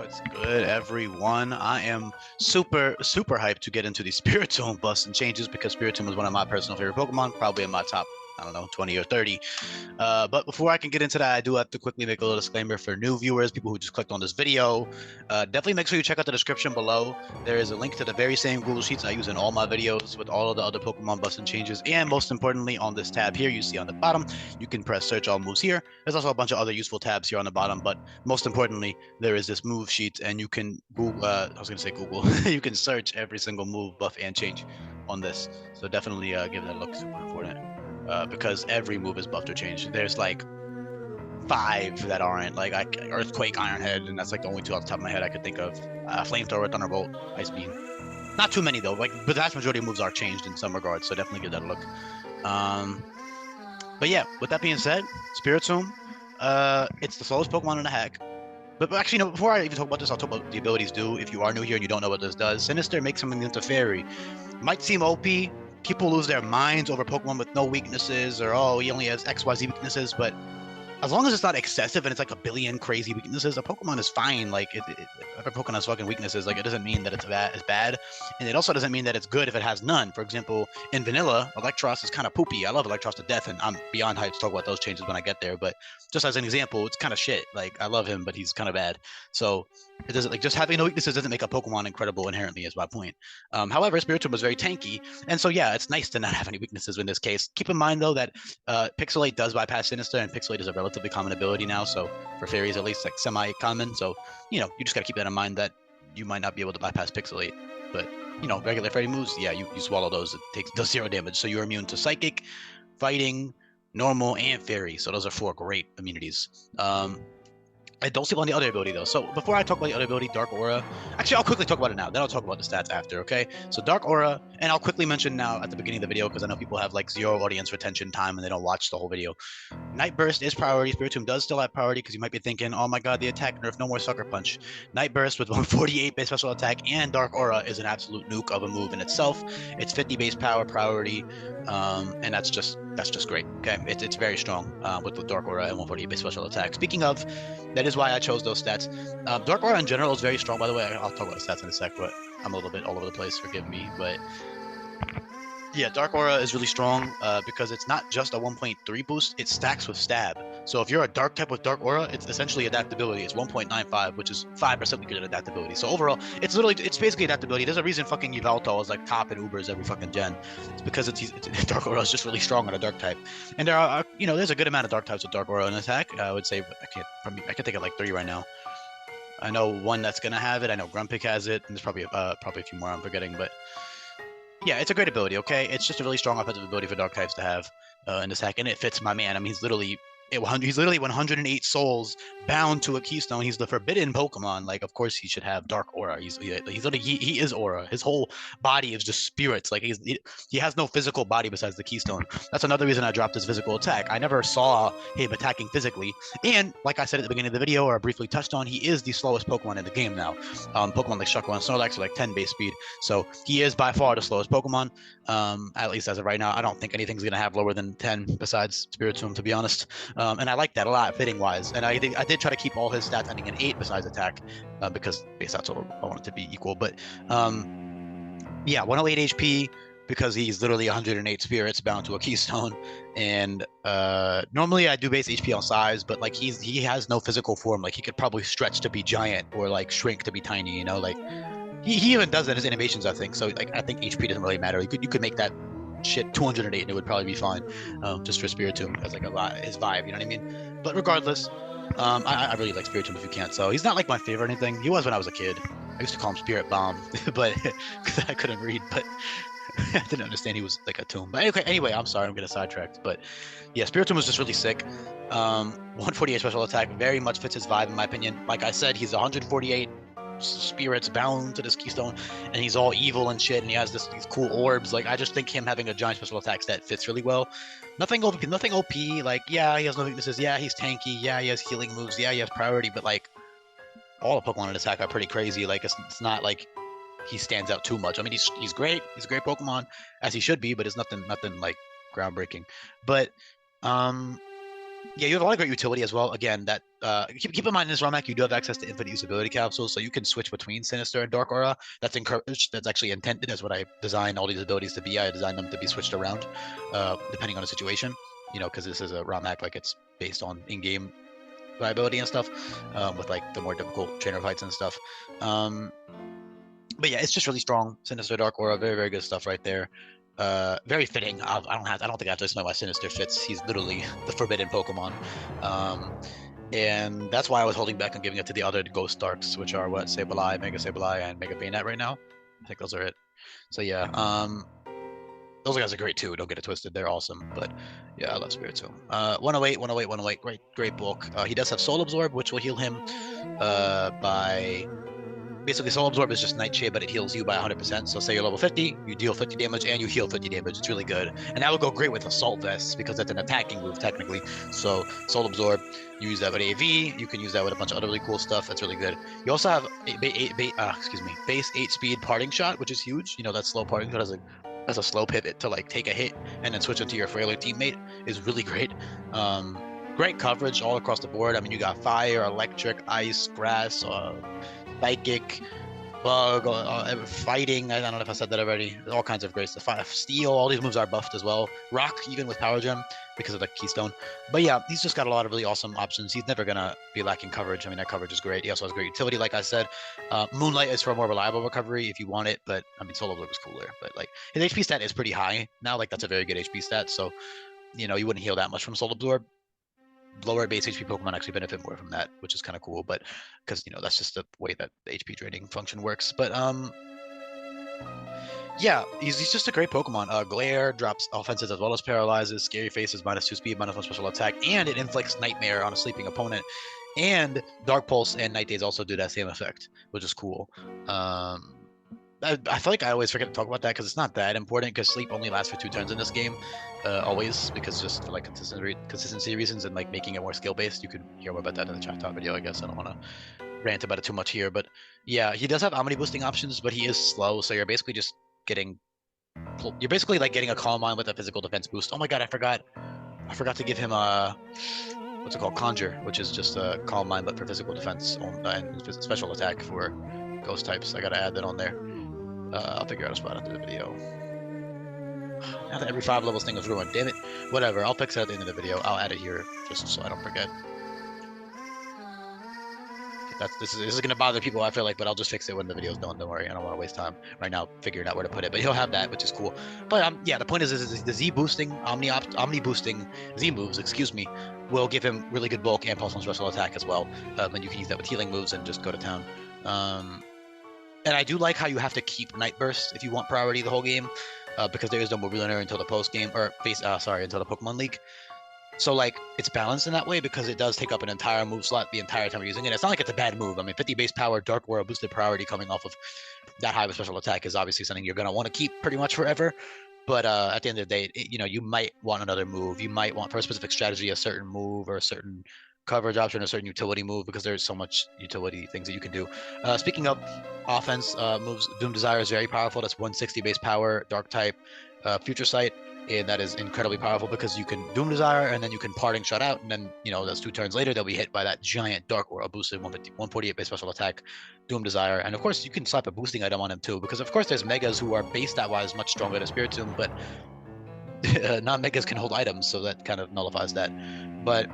What's good, everyone? I am super hyped to get into the Spiritomb buffs and changes because Spiritomb is one of my personal favorite Pokemon, probably in my top, I don't know, 20 or 30. But before I can get into that, I do have to quickly make a little disclaimer for new viewers, people who just clicked on this video. Definitely make sure you check out the description below. There is a link to the very same Google Sheets I use in all my videos with all of the other Pokemon buffs and changes. And most importantly, on this tab here, you see on the bottom, you can press search all moves here. There's also a bunch of other useful tabs here on the bottom, but most importantly, there is this move sheet, and you can Google, I was going to say Google, you can search every single move, buff, and change on this. So definitely give that a look, super important. Because every move is buffed or changed. There's like 5 that aren't, like Earthquake, Iron Head, and that's like the only 2 off the top of my head I could think of. Flamethrower, Thunderbolt, Ice Beam. Not too many though. Like the vast majority of moves are changed in some regards, so definitely give that a look. But yeah, with that being said, Spiritomb, it's the slowest Pokemon in the hack. But actually, no, before I even talk about this, I'll talk about what the abilities do. If you are new here and you don't know what this does, Sinister makes something into Fairy. Might seem OP. People lose their minds over Pokemon with no weaknesses, or oh, he only has XYZ weaknesses, but as long as it's not excessive and it's like a billion crazy weaknesses, a Pokemon is fine. Like, if a Pokemon has fucking weaknesses, like, it doesn't mean that it's bad. And it also doesn't mean that it's good if it has none. For example, in Vanilla, Electros is kind of poopy. I love Electros to death, and I'm beyond hyped to talk about those changes when I get there. But just as an example, it's kind of shit. Like, I love him, but he's kind of bad. So it doesn't, like, just having no weaknesses doesn't make a Pokemon incredible inherently, is my point. However, Spiritomb was very tanky, and so yeah, it's nice to not have any weaknesses in this case. Keep in mind though that Pixelate does bypass Sinister, and Pixelate is a relatively common ability now, so for fairies at least, like semi-common. So you just gotta keep that in mind that you might not be able to bypass Pixelate, but regular fairy moves, yeah, you swallow those. It does 0 damage, so you're immune to Psychic, Fighting, Normal, and Fairy. So those are 4 great immunities. I don't sleep on the other ability though. So before I talk about the other ability, Dark Aura, actually I'll quickly talk about it now. Then I'll talk about the stats after, okay? So Dark Aura, and I'll quickly mention now at the beginning of the video because I know people have like 0 audience retention time and they don't watch the whole video. Night Burst is priority. Spiritomb does still have priority because you might be thinking, oh my god, the attack nerf, no more Sucker Punch. Night Burst with 148 base special attack and Dark Aura is an absolute nuke of a move in itself. It's 50 base power priority, and that's just great. Okay, it's very strong with the Dark Aura and 148 base special attack. Speaking of, that is why I chose those stats. Dark Aura in general is very strong, by the way. I'll talk about the stats in a sec, but I'm a little bit all over the place, forgive me. But yeah, Dark Aura is really strong because it's not just a 1.3 boost, it stacks with Stab. So if you're a Dark type with Dark Aura, it's essentially adaptability. It's 1.95, which is 5% weaker than adaptability. So overall, it's basically adaptability. There's a reason fucking Yveltal is like top in Ubers every fucking gen. It's because Dark Aura is just really strong on a Dark type. And there are, there's a good amount of Dark types with Dark Aura in attack. I would say, I can think of like 3 right now. I know one that's gonna have it. I know Grumpig has it, and there's probably a few more I'm forgetting, but yeah, it's a great ability, okay? It's just a really strong offensive ability for Dark types to have in this hack, and it fits my man. I mean, he's literally 108 souls bound to a keystone. He's the forbidden Pokemon. Like, of course, he should have Dark Aura. He is Aura. His whole body is just spirits. Like, he has no physical body besides the keystone. That's another reason I dropped his physical attack. I never saw him attacking physically. And like I said at the beginning of the video, or briefly touched on, he is the slowest Pokemon in the game now. Pokemon like Shuckle and Snorlax are like 10 base speed, so he is by far the slowest Pokemon. At least as of right now, I don't think anything's gonna have lower than 10 besides Spiritomb, to be honest. And I like that a lot, fitting wise. And I did try to keep all his stats ending in 8 besides attack, because base stats I want it to be equal. But yeah, 108 HP because he's literally 108 spirits bound to a keystone. And normally I do base HP on size, but like he has no physical form. Like, he could probably stretch to be giant or like shrink to be tiny. Like he even does that in his animations, I think. So like I think HP doesn't really matter. You could make that shit 208 and it would probably be fine, just for Spiritomb as like a lot his vibe, you know what I mean? But regardless, I really like Spiritomb if you can't. So he's not like my favorite or anything. He was when I was a kid. I used to call him Spirit Bomb, but because I couldn't read, but I didn't understand he was like a tomb. But okay, anyway, I'm sorry, I'm getting sidetracked. But yeah, Spiritomb was just really sick. 148 special attack very much fits his vibe in my opinion. Like I said, he's 148 spirits bound to this keystone, and he's all evil and shit, and he has these cool orbs. Like, I just think him having a giant special attack stat fits really well. Nothing OP. Like, yeah, he has no weaknesses. Yeah, he's tanky. Yeah, he has healing moves. Yeah, he has priority. But like, all the Pokemon in this hack are pretty crazy. Like, it's not like he stands out too much. I mean, he's great. He's a great Pokemon, as he should be. But it's nothing like groundbreaking. But Yeah, you have a lot of great utility as well. Again, that keep in mind in this ROM hack, you do have access to infinite usability capsules, so you can switch between Sinister and Dark Aura. That's encouraged. That's actually intended as what I designed all these abilities to be. I designed them to be switched around, depending on the situation. You know, because this is a ROM hack, like it's based on in-game viability and stuff, with like the more difficult trainer fights and stuff. But yeah, it's just really strong. Sinister Dark Aura, very, very good stuff right there. Very fitting. I don't think I have to explain why Sinister fits. He's literally the forbidden Pokemon. And that's why I was holding back on giving it to the other Ghost Darks, which are what, Sableye, Mega Sableye, and Mega Bayonet right now. I think those are it. So yeah, those guys are great too. Don't get it twisted. They're awesome. But yeah, I love Spiritomb. 108, 108, 108. Great bulk. He does have Soul Absorb, which will heal him by... Basically, Soul Absorb is just Nightshade, but it heals you by 100%. So say you're level 50, you deal 50 damage, and you heal 50 damage. It's really good. And that would go great with Assault Vest, because that's an attacking move, technically. So Soul Absorb, you use that with AV, you can use that with a bunch of other really cool stuff. That's really good. You also have base 8 speed Parting Shot, which is huge. You know, that slow Parting Shot as a slow pivot to like take a hit and then switch into your frailer teammate is really great. Great coverage all across the board. I mean, you got fire, electric, ice, grass, psychic, bug, fighting. I don't know if I said that already. All kinds of great stuff. Steel, all these moves are buffed as well. Rock, even with Power Gem, because of the Keystone. But yeah, he's just got a lot of really awesome options. He's never going to be lacking coverage. I mean, that coverage is great. He also has great utility, like I said. Moonlight is for a more reliable recovery if you want it, but I mean, Soul Absorb is cooler. But like, his HP stat is pretty high now. Like, that's a very good HP stat. So, you know, you wouldn't heal that much from Soul Absorb. Lower base HP Pokemon actually benefit more from that, which is kind of cool, but because, you know, that's just the way that the HP draining function works. But yeah, he's just a great Pokemon. Glare drops offenses as well as paralyzes, Scary Faces, -2 speed, -1 special attack, and it inflicts Nightmare on a sleeping opponent. And Dark Pulse and Night Days also do that same effect, which is cool. I feel like I always forget to talk about that because it's not that important, because sleep only lasts for 2 turns in this game, always, because just for like consistency reasons and like making it more skill based. You could hear more about that in the chat talk video, I guess. I don't want to rant about it too much here, but yeah, he does have Omni boosting options, but he is slow, so you're basically just getting, you're basically like getting a Calm Mind with a physical defense boost. Oh my god, I forgot to give him a, what's it called, Conjure, which is just a Calm Mind but for physical defense and special attack for ghost types. I gotta add that on there. I'll figure out a spot under the video. Now that every 5 levels thing is ruined, damn it. Whatever, I'll fix it at the end of the video. I'll add it here just so I don't forget. This is gonna bother people, I feel like, but I'll just fix it when the video's done. Don't worry, I don't want to waste time right now figuring out where to put it. But he'll have that, which is cool. But yeah, the point is the Z boosting, Omni boosting Z moves, excuse me, will give him really good bulk and pulse on special attack as well. And you can use that with healing moves and just go to town. And I do like how you have to keep Night Burst if you want priority the whole game, because there is no movie learner until the post game, or until the Pokemon League. So like, it's balanced in that way because it does take up an entire move slot the entire time you're using it. It's not like it's a bad move. I mean, 50 base power, Dark Aura boosted priority coming off of that high of a special attack is obviously something you're gonna want to keep pretty much forever. But at the end of the day, you know, you might want another move. You might want, for a specific strategy, a certain move or a certain coverage option, a certain utility move, because there's so much utility things that you can do. Speaking of offense moves, Doom Desire is very powerful. That's 160 base power, Dark type, Future Sight, and that is incredibly powerful because you can Doom Desire and then you can Parting Shot out, and then, you know, that's 2 turns later they'll be hit by that giant Dark Aura boosted 148 base special attack Doom Desire. And of course you can slap a boosting item on him too, because of course there's Megas who are base stat wise much stronger than Spiritomb, but non-Megas can hold items, so that kind of nullifies that. But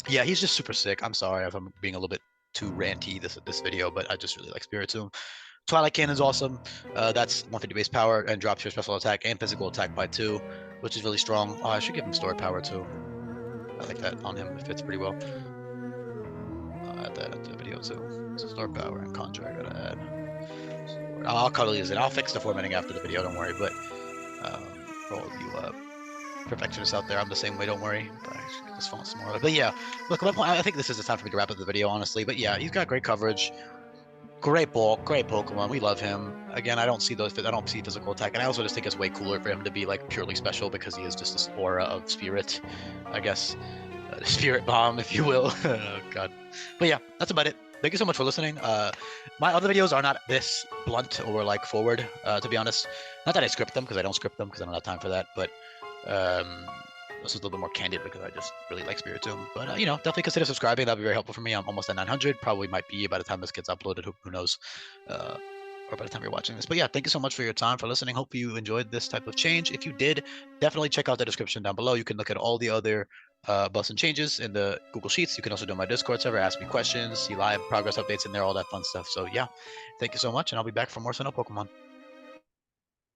yeah, he's just super sick. I'm sorry if I'm being a little bit too ranty this video, but I just really like Spiritomb. Twilight Cannon is awesome. That's 150 base power and drops your special attack and physical attack by 2, which is really strong. Oh, I should give him stored power too. I like that on him. It fits pretty well. I'll add that into the video too. So stored power and Conjure I gotta add. I'll cuddle use it. I'll fix the formatting after the video, don't worry. But for all of you perfectionists out there, I'm the same way, don't worry. But I should get this font smaller. But yeah, look, my point, I think this is the time for me to wrap up the video, honestly. But yeah, he's got great coverage. Great bulk, great Pokemon. We love him. Again, I don't see physical attack, and I also just think it's way cooler for him to be like purely special because he is just this aura of spirit, I guess, spirit bomb, if you will. Oh god. But yeah, that's about it. Thank you so much for listening. My other videos are not this blunt or like forward, to be honest. Not that I script them, because I don't script them because I don't have time for that. But this is a little bit more candid because I just really like Spiritomb. But you know, definitely consider subscribing. That'd be very helpful for me. I'm almost at 900. Probably might be by the time this gets uploaded. Who knows? Or by the time you're watching this. But yeah, thank you so much for your time, for listening. Hope you enjoyed this type of change. If you did, definitely check out the description down below. You can look at all the other buffs and changes in the Google Sheets. You can also do my Discord server, ask me questions, see live progress updates in there, all that fun stuff. So yeah, thank you so much, and I'll be back for more Sinnoh Pokemon.